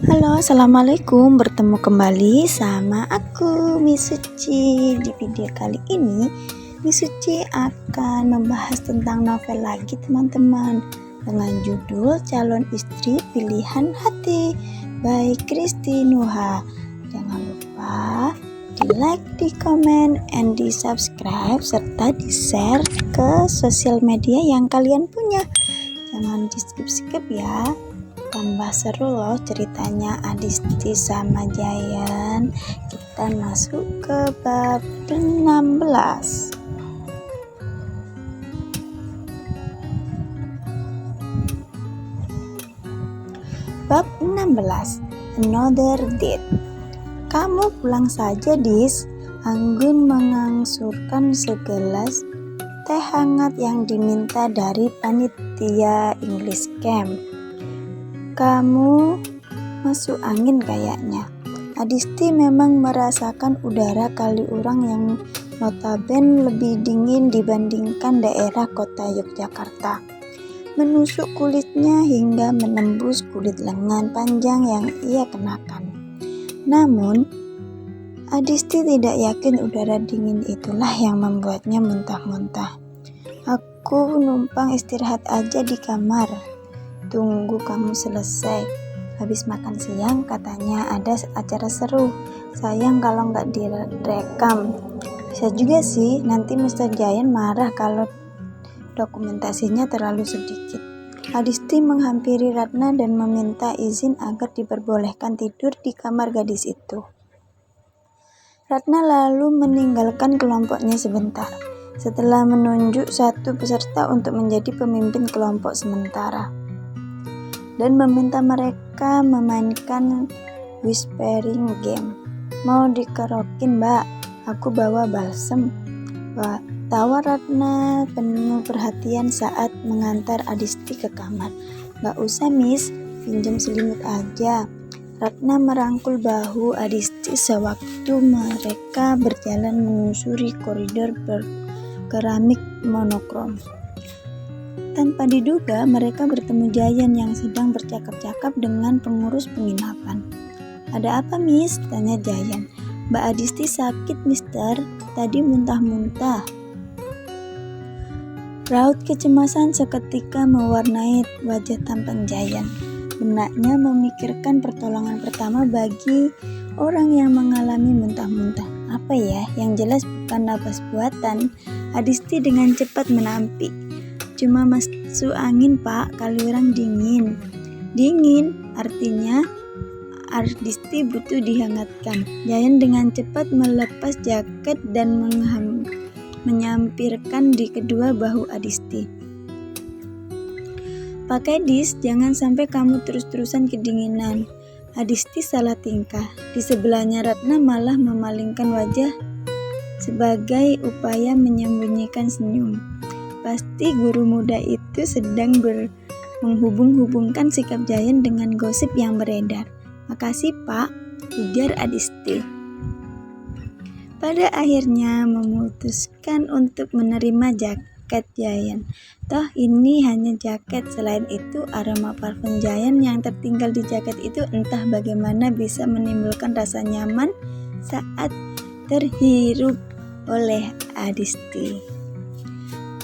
Halo, assalamualaikum. Bertemu kembali sama aku, Miss Suci. Di video kali ini, Miss Suci akan membahas tentang novel lagi, teman-teman, dengan judul Calon Istri Pilihan Hati by Kristi Nuha. Jangan lupa di like, di komen, and di subscribe serta di share ke sosial media yang kalian punya. Jangan di skip ya. Tambah seru loh ceritanya Adisti sama Jayan. Kita masuk ke bab 16. Bab 16, Another Date. Kamu pulang saja, Dis. Anggun mengangsurkan segelas teh hangat yang diminta dari panitia English Camp. Kamu masuk angin kayaknya. Adisti memang merasakan udara Kaliurang yang notabene lebih dingin dibandingkan daerah kota Yogyakarta. Menusuk kulitnya hingga menembus kulit lengan panjang yang ia kenakan. Namun, Adisti tidak yakin udara dingin itulah yang membuatnya muntah-muntah. Aku numpang istirahat aja di kamar. Tunggu kamu selesai. Habis makan siang katanya ada acara seru. Sayang kalau nggak direkam. Bisa juga sih, nanti Mr. Jayan marah kalau dokumentasinya terlalu sedikit. Adisti menghampiri Ratna dan meminta izin agar diperbolehkan tidur di kamar gadis itu. Ratna lalu meninggalkan kelompoknya sebentar, setelah menunjuk satu peserta untuk menjadi pemimpin kelompok sementara, dan meminta mereka memainkan whispering game. Mau dikerokin, Mbak? Aku bawa balsem. Tawa Ratna penuh perhatian saat mengantar Adisti ke kamar. Gak usah, Miss, pinjam selimut aja. Ratna merangkul bahu Adisti sewaktu mereka berjalan menyusuri koridor berkeramik monokrom. Tanpa diduga, mereka bertemu Jayan yang sedang bercakap-cakap dengan pengurus penginapan. Ada apa, Miss? Tanya Jayan. Mbak Adisti sakit, Mister. Tadi muntah-muntah. Raut kecemasan seketika mewarnai wajah tampan Jayan. Benaknya memikirkan pertolongan pertama bagi orang yang mengalami muntah-muntah. Apa ya? Yang jelas bukan napas buatan. Adisti dengan cepat menampik. Cuma masuk angin, Pak. Kaliurang dingin. Dingin artinya Adisti butuh dihangatkan. Jayan dengan cepat melepas jaket dan menyampirkan di kedua bahu Adisti. Pakai dis, jangan sampai kamu terus-terusan kedinginan. Adisti salah tingkah. Di sebelahnya Ratna malah memalingkan wajah sebagai upaya menyembunyikan senyum. Pasti guru muda itu sedang menghubung-hubungkan sikap Jayan dengan gosip yang beredar. Makasih, Pak, ujar Adisti. Pada akhirnya memutuskan untuk menerima jaket Jayan. Toh ini hanya jaket, selain itu aroma parfum Jayan yang tertinggal di jaket itu entah bagaimana bisa menimbulkan rasa nyaman saat terhirup oleh Adisti.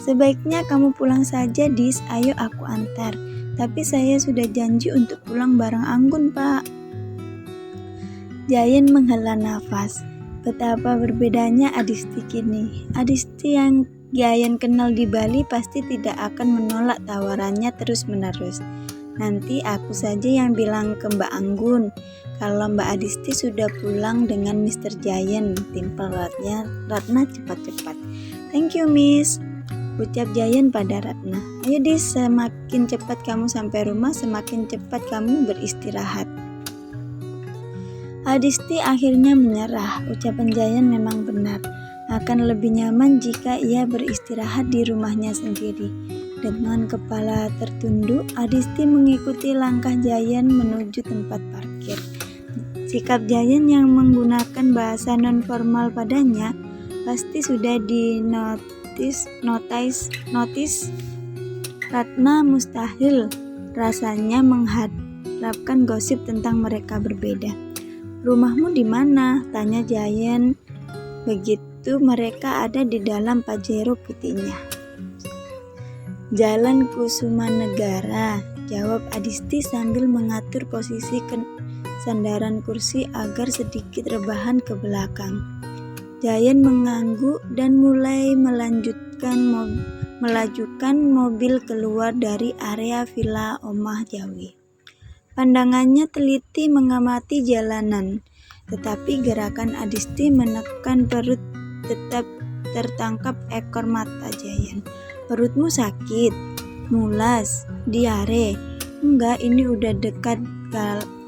Sebaiknya kamu pulang saja, Dis, ayo aku antar. Tapi saya sudah janji untuk pulang bareng Anggun, Pak. Jayan menghela nafas. Betapa berbedanya Adisti kini. Adisti yang Jayan kenal di Bali pasti tidak akan menolak tawarannya terus-menerus. Nanti aku saja yang bilang ke Mbak Anggun kalau Mbak Adisti sudah pulang dengan Mr. Jayan. Timpal Ratna cepat-cepat. Thank you, Miss, ucap Jayan pada Ratna. Ayo, Dis, semakin cepat kamu sampai rumah, semakin cepat kamu beristirahat. Adisti akhirnya menyerah. Ucapan Jayan memang benar. Akan lebih nyaman jika ia beristirahat di rumahnya sendiri. Dengan kepala tertunduk, Adisti mengikuti langkah Jayan menuju tempat parkir. Sikap Jayan yang menggunakan bahasa non-formal padanya pasti sudah dinotis. Ratna mustahil rasanya mengharapkan gosip tentang mereka berbeda. "Rumahmu di mana?" tanya Jayan begitu mereka ada di dalam Pajero putihnya. "Jalan Kusumanegara," jawab Adisti sambil mengatur posisi sandaran kursi agar sedikit rebahan ke belakang. Jayan mengangguk dan mulai melajukan mobil keluar dari area Villa Omah Jawi. Pandangannya teliti mengamati jalanan, tetapi gerakan Adisti menekan perut tetap tertangkap ekor mata Jayan. "Perutmu sakit? Mulas? Diare?" "Enggak, ini udah dekat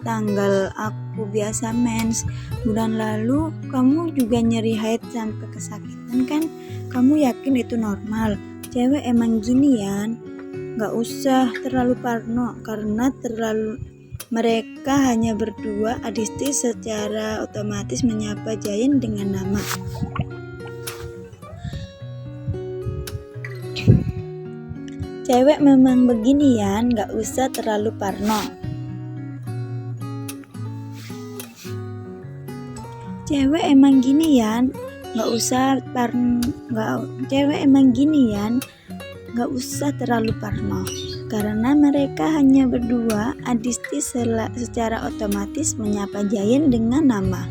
tanggal aku biasa mens. Bulan lalu kamu juga nyeri haid sampai kesakitan kan? Kamu yakin itu normal? Cewek emang ginian. Gak usah terlalu parno karena mereka hanya berdua." Adisti secara otomatis menyapa Jayan dengan nama. "Cewek memang beginian, gak usah terlalu parno." Cewek emang ginian, gak usah terlalu parno. Karena mereka hanya berdua, Adisti secara otomatis menyapa Jayan dengan nama.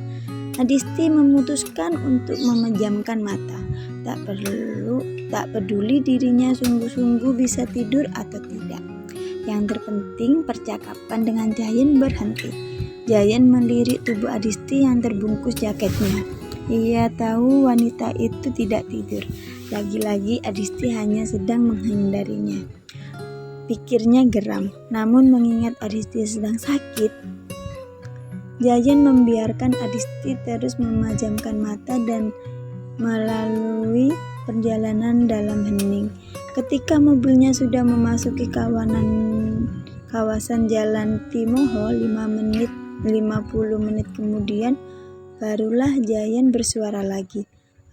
Adisti memutuskan untuk memejamkan mata. Tak peduli dirinya sungguh-sungguh bisa tidur atau tidak. Yang terpenting percakapan dengan Jayan berhenti. Jayan melirik tubuh Adisti yang terbungkus jaketnya. Ia tahu wanita itu tidak tidur. Lagi-lagi Adisti hanya sedang menghindarinya. Pikirnya geram, namun mengingat Adisti sedang sakit, Jayan membiarkan Adisti terus memejamkan mata dan melalui perjalanan dalam hening. Ketika mobilnya sudah memasuki kawasan Jalan Timoho, 50 menit kemudian, barulah Jayan bersuara lagi.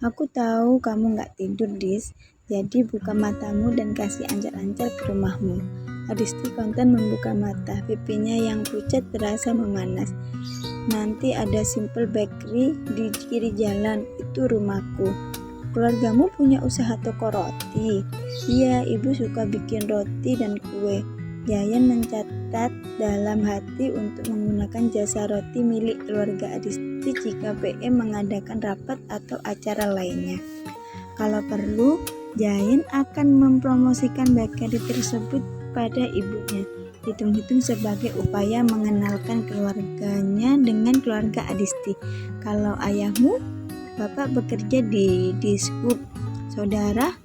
"Aku tahu kamu gak tidur, Dis. Jadi buka matamu dan kasih ancar-ancar ke rumahmu." Adisti kontan membuka mata. Pipinya yang pucat terasa memanas. "Nanti ada Simple Bakery di kiri jalan. Itu rumahku." "Keluargamu punya usaha toko roti?" "Iya, ibu suka bikin roti dan kue." Jayan mencatat dalam hati untuk menggunakan jasa roti milik keluarga Adisti jika PM mengadakan rapat atau acara lainnya. Kalau perlu, Jayan akan mempromosikan bakery tersebut pada ibunya. Hitung-hitung sebagai upaya mengenalkan keluarganya dengan keluarga Adisti. "Kalau ayahmu?" "Bapak bekerja di Dishub." "Saudara?"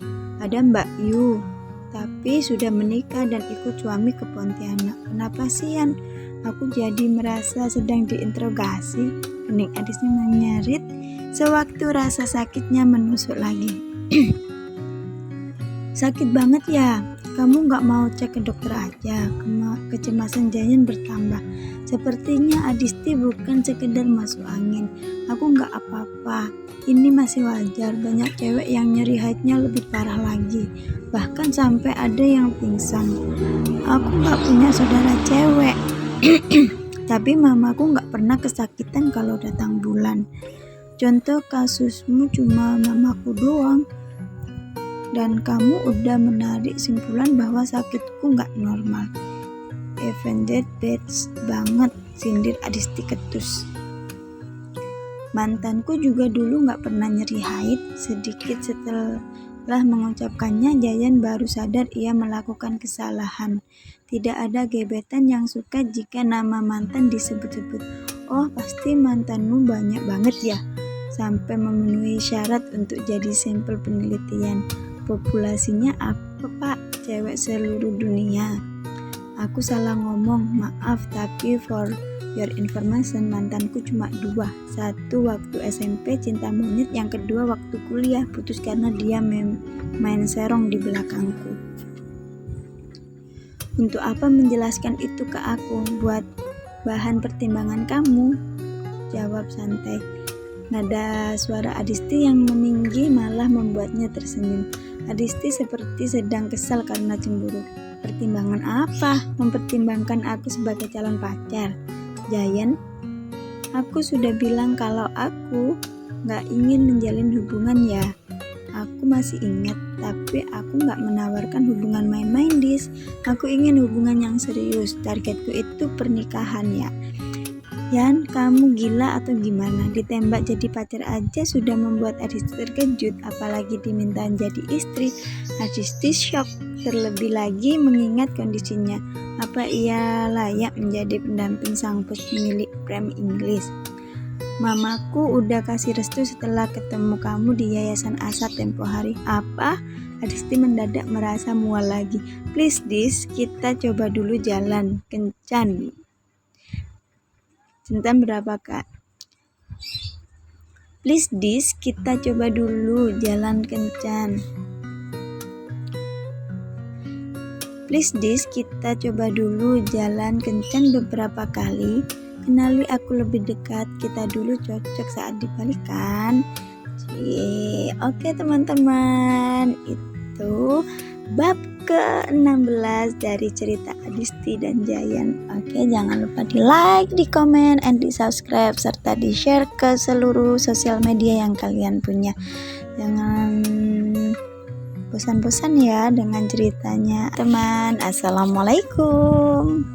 "Ada Mbak Yu, tapi sudah menikah dan ikut suami ke Pontianak." "Kenapa sih, Yan?" Aku jadi merasa sedang diinterogasi. Kening Adisti menyerit sewaktu rasa sakitnya menusuk lagi. "Sakit banget ya? Kamu gak mau cek ke dokter aja?" Kecemasan Jayan bertambah. Sepertinya Adisti bukan sekedar masuk angin. "Aku gak apa-apa. Ini masih wajar. Banyak cewek yang nyeri haidnya lebih parah lagi. Bahkan sampai ada yang pingsan. Aku gak punya saudara cewek. Tapi mamaku gak pernah kesakitan kalau datang bulan. Contoh kasusmu cuma mamaku doang. Dan kamu udah menarik simpulan bahwa sakitku gak normal." "Offended bitch banget," sindir Adisti ketus. "Mantanku juga dulu gak pernah nyeri haid." Sedikit setelah mengucapkannya, Jayan baru sadar ia melakukan kesalahan. Tidak ada gebetan yang suka jika nama mantan disebut-sebut. "Oh, pasti mantanmu banyak banget ya? Sampai memenuhi syarat untuk jadi sampel penelitian. Populasinya apa, Pak? Cewek seluruh dunia?" "Aku salah ngomong, maaf, tapi for your information, mantanku cuma 2. Satu waktu SMP cinta monyet, yang kedua waktu kuliah putus karena dia main serong di belakangku." "Untuk apa menjelaskan itu ke aku? Buat bahan pertimbangan kamu," jawab santai. Nada suara Adisti yang meninggi malah membuatnya tersenyum. Adisti seperti sedang kesal karena cemburu. Pertimbangan apa? Mempertimbangkan aku sebagai calon pacar. Giant, aku sudah bilang kalau aku gak ingin menjalin hubungan ya. Aku masih ingat, tapi aku gak menawarkan hubungan main-main, Dis. Aku ingin hubungan yang serius. Targetku itu pernikahan ya. Yan, kamu gila atau gimana? Ditembak jadi pacar aja sudah membuat Adisti terkejut, apalagi diminta jadi istri. Adisti shock, terlebih lagi mengingat kondisinya. Apa ia layak menjadi pendamping sang bos milik Prem English? Mamaku udah kasih restu setelah ketemu kamu di Yayasan Asa tempo hari. Apa? Adisti mendadak merasa mual lagi. Please Dis, kita coba dulu jalan kencan. Centan berapa kak? Please Dis, kita coba dulu jalan kencan. Please Dis, kita coba dulu jalan kencan beberapa kali. Kenali aku lebih dekat, kita dulu cocok saat dibalikan. Oke teman-teman, itu bab ke-16 dari cerita Adisti dan Giant. Oke, jangan lupa di like, di komen, and di subscribe, serta di share ke seluruh sosial media yang kalian punya. Jangan bosan-bosan ya dengan ceritanya teman. Assalamualaikum.